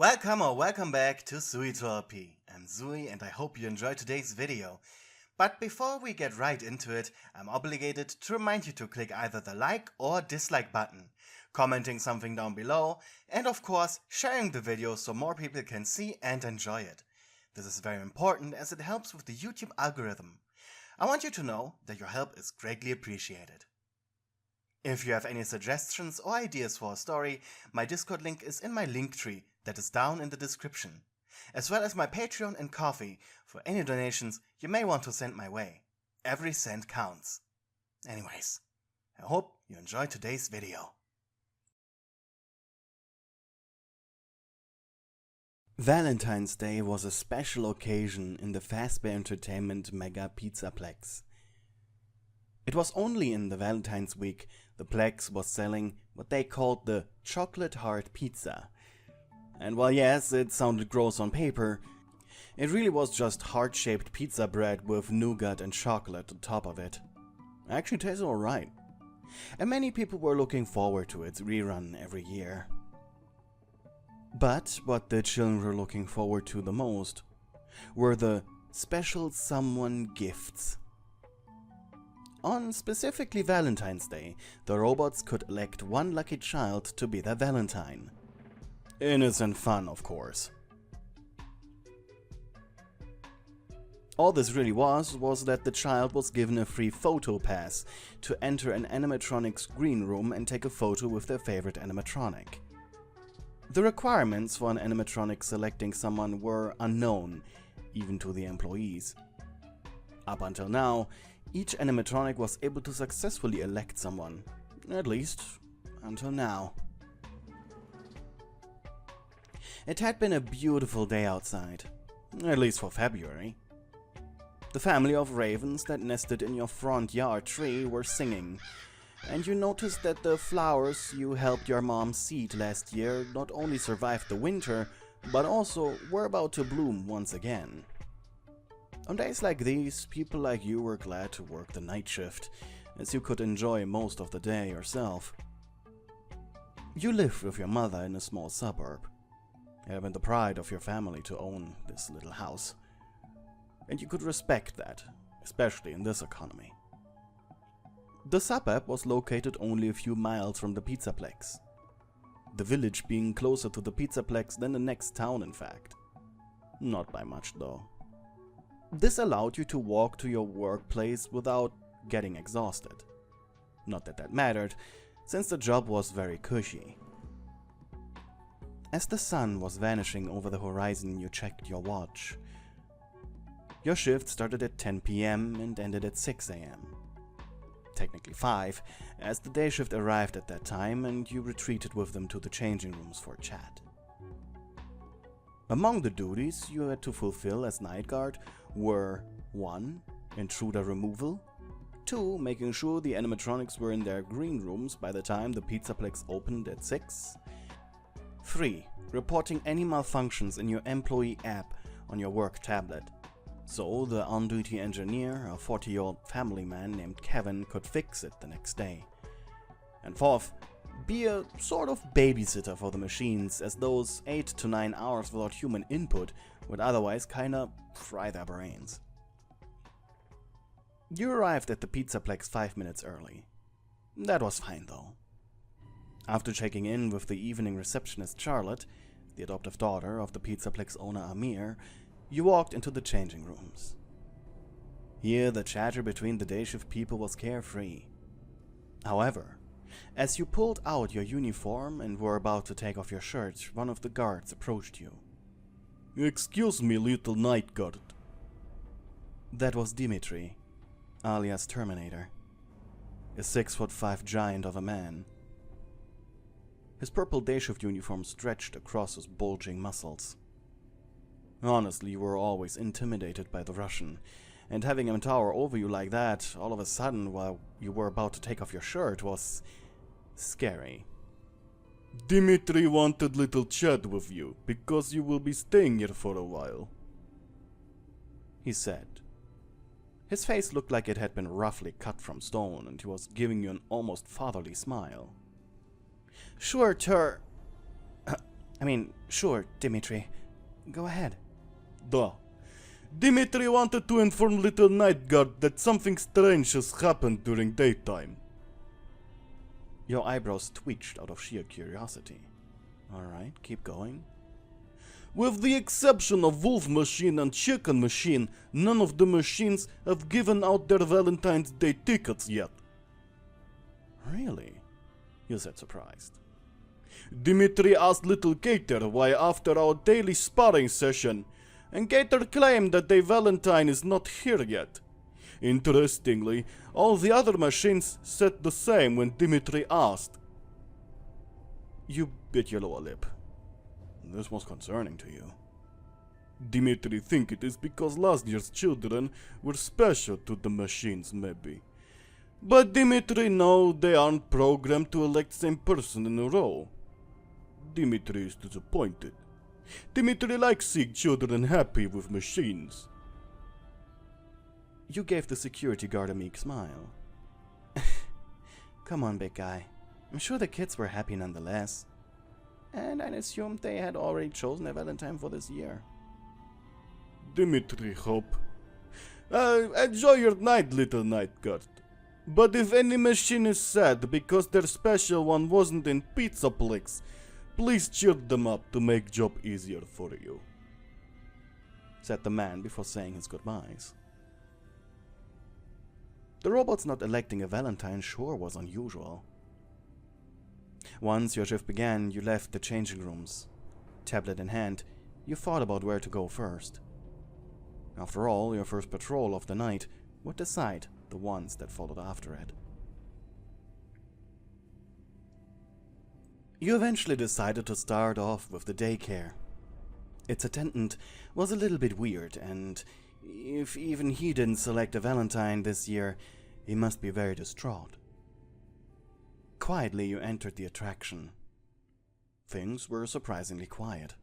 Welcome or welcome back to Pewdiepie. I'm Zui and I hope you enjoyed today's video. But before we get right into it, I'm obligated to remind you to click either the like or dislike button, commenting something down below, and of course sharing the video so more people can see and enjoy it. This is very important as it helps with the YouTube algorithm. I want you to know that your help is greatly appreciated. If you have any suggestions or ideas for a story, my Discord link is in my link tree that is down in the description, as well as my Patreon and Ko-fi for any donations you may want to send my way. Every cent counts. Anyways, I hope you enjoyed today's video. Valentine's Day was a special occasion in the Fazbear Entertainment Mega Pizza Plex. It was only in the Valentine's week the Plex was selling what they called the chocolate heart pizza. And while yes, it sounded gross on paper, it really was just heart-shaped pizza bread with nougat and chocolate on top of it. It actually tasted alright. And many people were looking forward to its rerun every year. But what the children were looking forward to the most were the special someone gifts. On specifically Valentine's Day, the robots could elect one lucky child to be their Valentine. Innocent fun, of course. All this really was that the child was given a free photo pass to enter an animatronics green room and take a photo with their favorite animatronic. The requirements for an animatronic selecting someone were unknown, even to the employees. Up until now, each animatronic was able to successfully elect someone, at least until now. It had been a beautiful day outside, at least for February. The family of ravens that nested in your front yard tree were singing, and you noticed that the flowers you helped your mom seed last year not only survived the winter, but also were about to bloom once again. On days like these, people like you were glad to work the night shift, as you could enjoy most of the day yourself. You lived with your mother in a small suburb. It had been the pride of your family to own this little house. And you could respect that, especially in this economy. The suburb was located only a few miles from the Pizzaplex. The village being closer to the Pizzaplex than the next town, in fact. Not by much, though. This allowed you to walk to your workplace without getting exhausted. Not that that mattered, since the job was very cushy. As the sun was vanishing over the horizon, you checked your watch. Your shift started at 10 PM and ended at 6 AM. Technically 5, as the day shift arrived at that time and you retreated with them to the changing rooms for chat. Among the duties you had to fulfill as night guard were 1. Intruder removal, 2. Making sure the animatronics were in their green rooms by the time the Pizzaplex opened at 6, 3. Reporting any malfunctions in your employee app on your work tablet, so the on-duty engineer, a 40-year-old family man named Kevin, could fix it the next day. And 4th, be a sort of babysitter for the machines, as those 8 to 9 hours without human input would otherwise kinda fry their brains. You arrived at the Pizzaplex 5 minutes early. That was fine though. After checking in with the evening receptionist Charlotte, the adoptive daughter of the Pizzaplex owner Amir, you walked into the changing rooms. Here the chatter between the day shift people was carefree. However, as you pulled out your uniform and were about to take off your shirt, one of the guards approached you. "Excuse me, little night guard." That was Dimitri, alias Terminator, a 6'5" giant of a man. His purple day shift uniform stretched across his bulging muscles. Honestly, you were always intimidated by the Russian, and having him tower over you like that all of a sudden while you were about to take off your shirt was scary. "Dimitri wanted little chat with you, because you will be staying here for a while," he said. His face looked like it had been roughly cut from stone, and he was giving you an almost fatherly smile. "Sure, Sure, Dimitri. Go ahead. Duh. Dimitri wanted to inform little night guard that something strange has happened during daytime. Your eyebrows twitched out of sheer curiosity. Alright, keep going. With the exception of Wolf Machine and Chicken Machine, none of the machines have given out their Valentine's Day tickets yet. Really? You said surprised. Dimitri asked little Gator why after our daily sparring session, and Gator claimed that the Valentine is not here yet. Interestingly, all the other machines said the same when Dimitri asked. You bit your lower lip. This was concerning to you. Dimitri think it is because last year's children were special to the machines, maybe. But Dimitri know they aren't programmed to elect same person in a row. Dimitri is disappointed. Dimitri likes seeing children happy with machines. You gave the security guard a meek smile. Come on, big guy. I'm sure the kids were happy nonetheless. And I assumed they had already chosen a Valentine for this year. Dimitri hope. Enjoy your night, little night guard. But if any machine is sad because their special one wasn't in Pizzaplex, please cheer them up to make job easier for you, said the man before saying his goodbyes. The robot's not electing a Valentine sure was unusual. Once your shift began, you left the changing rooms. Tablet in hand, you thought about where to go first. After all, your first patrol of the night would decide the ones that followed after it. You eventually decided to start off with the daycare. Its attendant was a little bit weird, and if even he didn't select a Valentine this year, he must be very distraught. Quietly, you entered the attraction. Things were surprisingly quiet.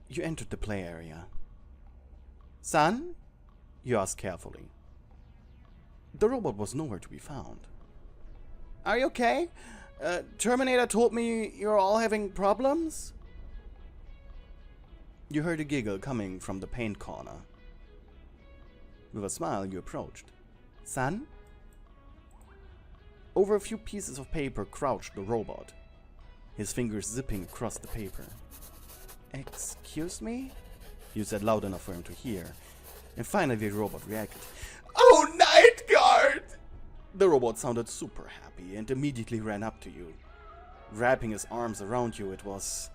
You entered the play area. Son? You asked carefully. The robot was nowhere to be found. Are you okay? Terminator told me you're all having problems? You heard a giggle coming from the paint corner. With a smile, you approached. Son? Over a few pieces of paper crouched the robot, his fingers zipping across the paper. Excuse me? You said loud enough for him to hear, and finally the robot reacted. Oh, Night Guard! The robot sounded super happy and immediately ran up to you. Wrapping his arms around you, it was...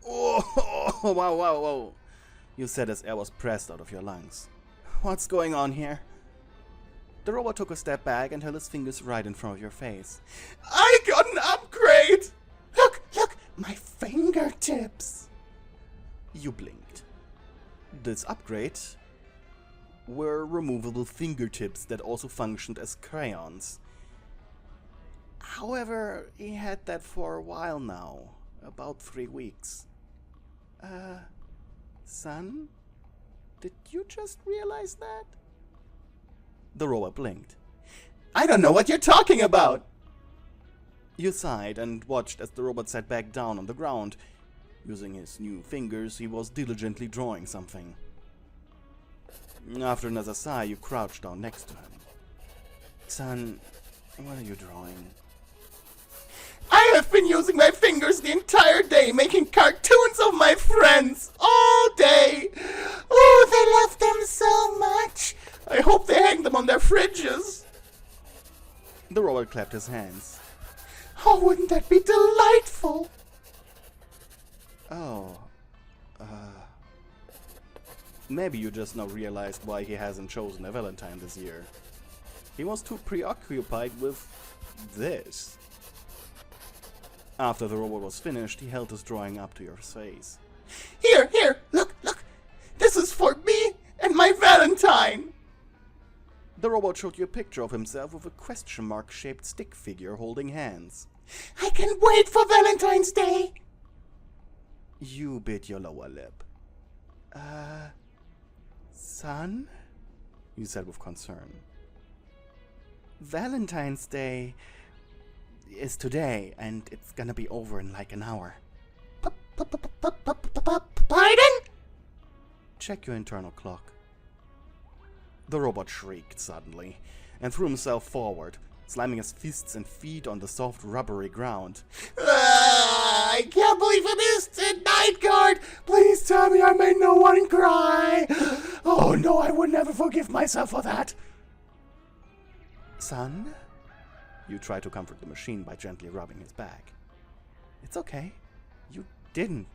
Oh, wow. You said as air was pressed out of your lungs. What's going on here? The robot took a step back and held his fingers right in front of your face. I got an upgrade! Look, my fingertips! You blinked. This upgrade were removable fingertips that also functioned as crayons. However, he had that for a while now, about 3 weeks. Son? Did you just realize that? The robot blinked. I don't know what you're talking about! You sighed and watched as the robot sat back down on the ground. Using his new fingers, he was diligently drawing something. After another sigh, you crouched down next to him. Son, what are you drawing? I have been using my fingers the entire day, making cartoons of my friends, all day! Oh, they love them so much! I hope they hang them on their fridges! The robot clapped his hands. Oh, wouldn't that be delightful? Oh, maybe you just now realized why he hasn't chosen a Valentine this year. He was too preoccupied with this. After the robot was finished, he held his drawing up to your face. Here, look! This is for me and my Valentine! The robot showed you a picture of himself with a question mark shaped stick figure holding hands. I can't wait for Valentine's Day! You bit your lower lip. Son? You said with concern. Valentine's Day? is today, and it's gonna be over in like an hour. Pardon? Check your internal clock. The robot shrieked suddenly and threw himself forward, slamming his fists and feet on the soft rubbery ground. I can't believe I missed it, Night Guard! Please tell me I made no one cry! Oh no, I would never forgive myself for that! Son? You try to comfort the machine by gently rubbing his back. It's okay. You didn't.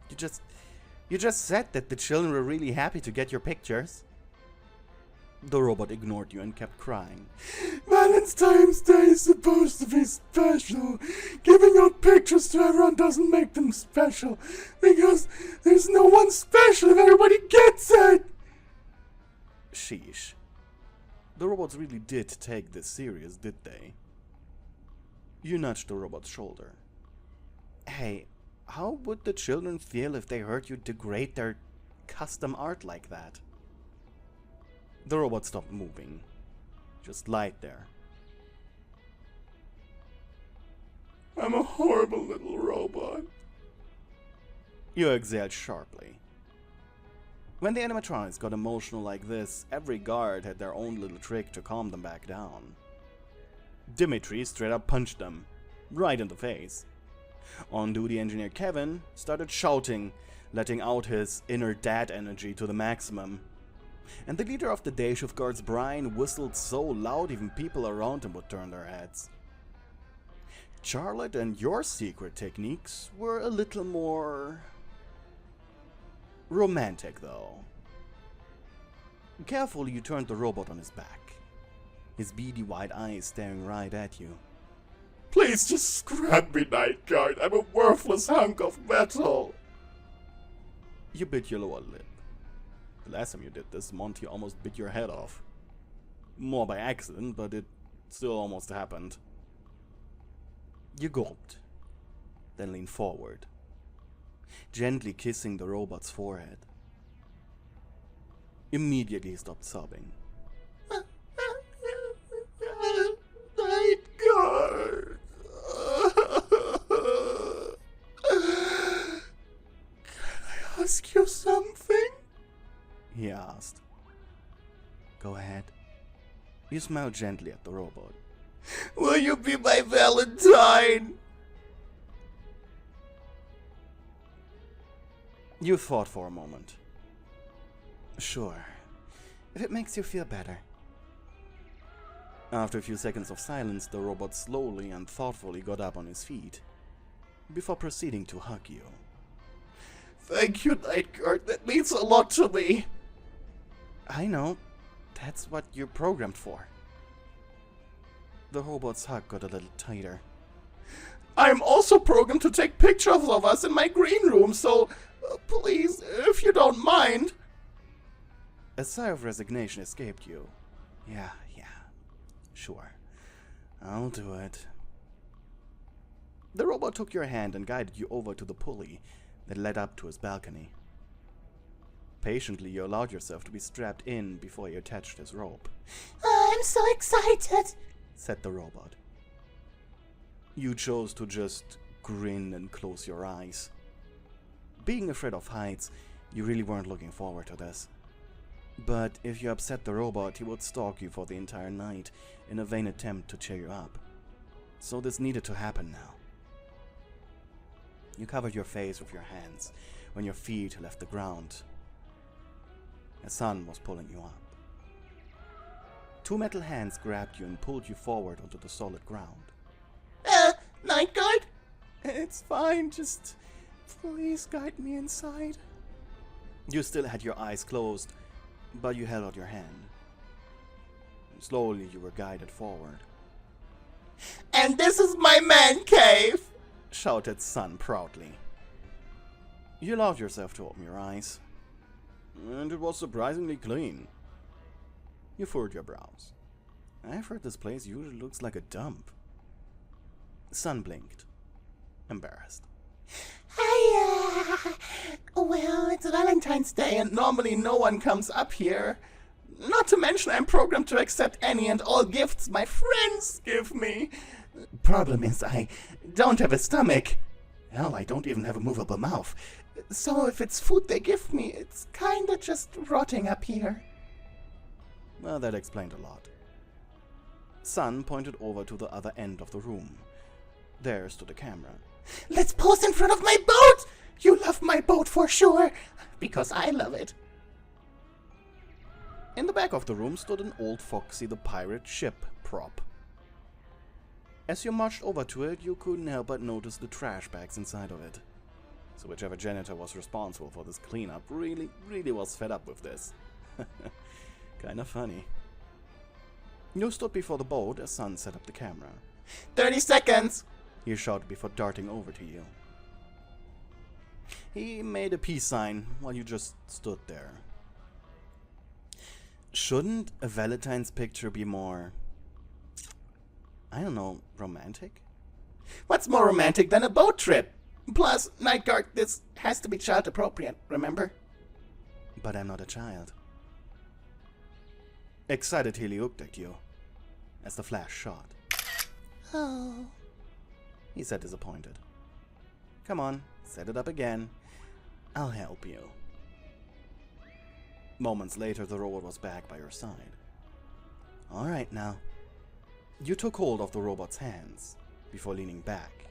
You just said that the children were really happy to get your pictures. The robot ignored you and kept crying. Valentine's Day is supposed to be special. Giving out pictures to everyone doesn't make them special. Because there's no one special if everybody gets it. Sheesh. The robots really did take this serious, did they? You nudged the robot's shoulder. Hey, how would the children feel if they heard you degrade their custom art like that? The robot stopped moving. Just lied there. I'm a horrible little robot. You exhaled sharply. When the animatronics got emotional like this, every guard had their own little trick to calm them back down. Dimitri straight up punched them, right in the face. On-duty engineer Kevin started shouting, letting out his inner dad energy to the maximum. And the leader of the day shift guards, Brian, whistled so loud even people around him would turn their heads. Charlotte and your secret techniques were a little more romantic, though. Carefully, you turned the robot on his back, his beady white eyes staring right at you. Please just scrap me, Night Guard. I'm a worthless hunk of metal. You bit your lower lip. The last time you did this, Monty almost bit your head off. More by accident, but it still almost happened. You gulped, then leaned forward, gently kissing the robot's forehead. Immediately he stopped sobbing. Night Guard. Can I ask you something? He asked. Go ahead. You smiled gently at the robot. Will you be my Valentine? You thought for a moment. Sure, if it makes you feel better. After a few seconds of silence, the robot slowly and thoughtfully got up on his feet, before proceeding to hug you. Thank you, Night Guard. That means a lot to me. I know. That's what you're programmed for. The robot's hug got a little tighter. I'm also programmed to take pictures of us in my green room, so please, if you don't mind. A sigh of resignation escaped you. Yeah, sure. I'll do it. The robot took your hand and guided you over to the pulley that led up to his balcony. Patiently, you allowed yourself to be strapped in before you attached his rope. I'm so excited, said the robot. You chose to just grin and close your eyes. Being afraid of heights, you really weren't looking forward to this. But if you upset the robot, he would stalk you for the entire night in a vain attempt to cheer you up. So this needed to happen now. You covered your face with your hands when your feet left the ground. A sun was pulling you up. Two metal hands grabbed you and pulled you forward onto the solid ground. Night Guard? It's fine, just please guide me inside. You still had your eyes closed, but you held out your hand. Slowly you were guided forward. And this is my man cave, shouted Sun proudly. You allowed yourself to open your eyes, and it was surprisingly clean. You furrowed your brows. I've heard this place usually looks like a dump. Sun blinked, embarrassed. Well, it's Valentine's Day and normally no one comes up here. Not to mention I'm programmed to accept any and all gifts my friends give me. problem is I don't have a stomach. Hell, I don't even have a movable mouth. So if it's food they give me, it's kinda just rotting up here. Well, that explained a lot. Sun pointed over to the other end of the room. There stood a camera. Let's pose in front of my boat! You love my boat for sure, because I love it. In the back of the room stood an old Foxy the Pirate ship prop. As you marched over to it, you couldn't help but notice the trash bags inside of it. So whichever janitor was responsible for this cleanup really was fed up with this. Kinda funny. You stood before the boat as Sun set up the camera. 30 seconds! He shouted before darting over to you. He made a peace sign while you just stood there. Shouldn't a Valentine's picture be more, I don't know, romantic? What's more romantic than a boat trip? Plus, Night Guard, this has to be child appropriate, remember? But I'm not a child. Excited, he looked at you as the flash shot. Oh, He said disappointed. Come on, set it up again. I'll help you. Moments later, the robot was back by your side. Alright now. You took hold of the robot's hands before leaning back,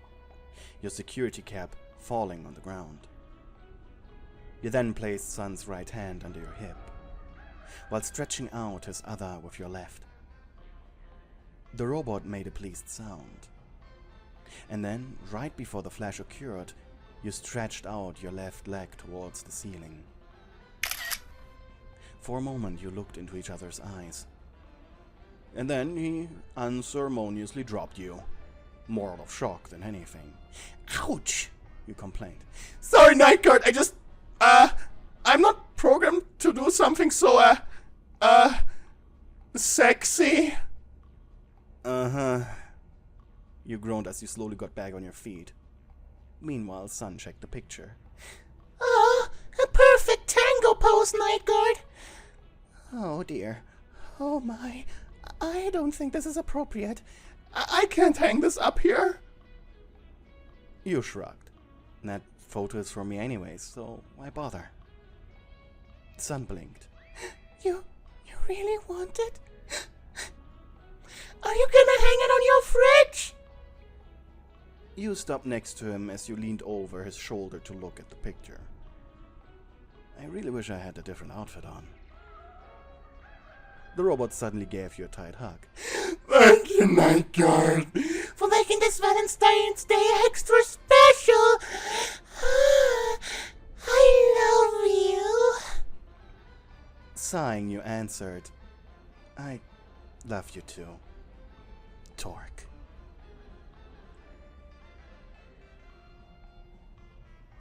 your security cap falling on the ground. You then placed Sun's right hand under your hip, while stretching out his other with your left. The robot made a pleased sound. And then, right before the flash occurred, you stretched out your left leg towards the ceiling. For a moment you looked into each other's eyes. And then he unceremoniously dropped you, more out of shock than anything. ouch! You complained. Sorry, Night Guard, I'm not programmed to do something so, sexy. Uh-huh. You groaned as you slowly got back on your feet. Meanwhile, Sun checked the picture. Ah, a perfect tango pose, Night Guard. Oh dear. Oh my, I don't think this is appropriate. I can't hang this up here. You shrugged. That photo is for me anyways, so why bother? Sun blinked. You really want it? Are you gonna hang it on your fridge? You stopped next to him as you leaned over his shoulder to look at the picture. I really wish I had a different outfit on. The robot suddenly gave you a tight hug. Thank you, Night Guard, for making this Valentine's Day extra special. I love you. Sighing, you answered, I love you too, Torque.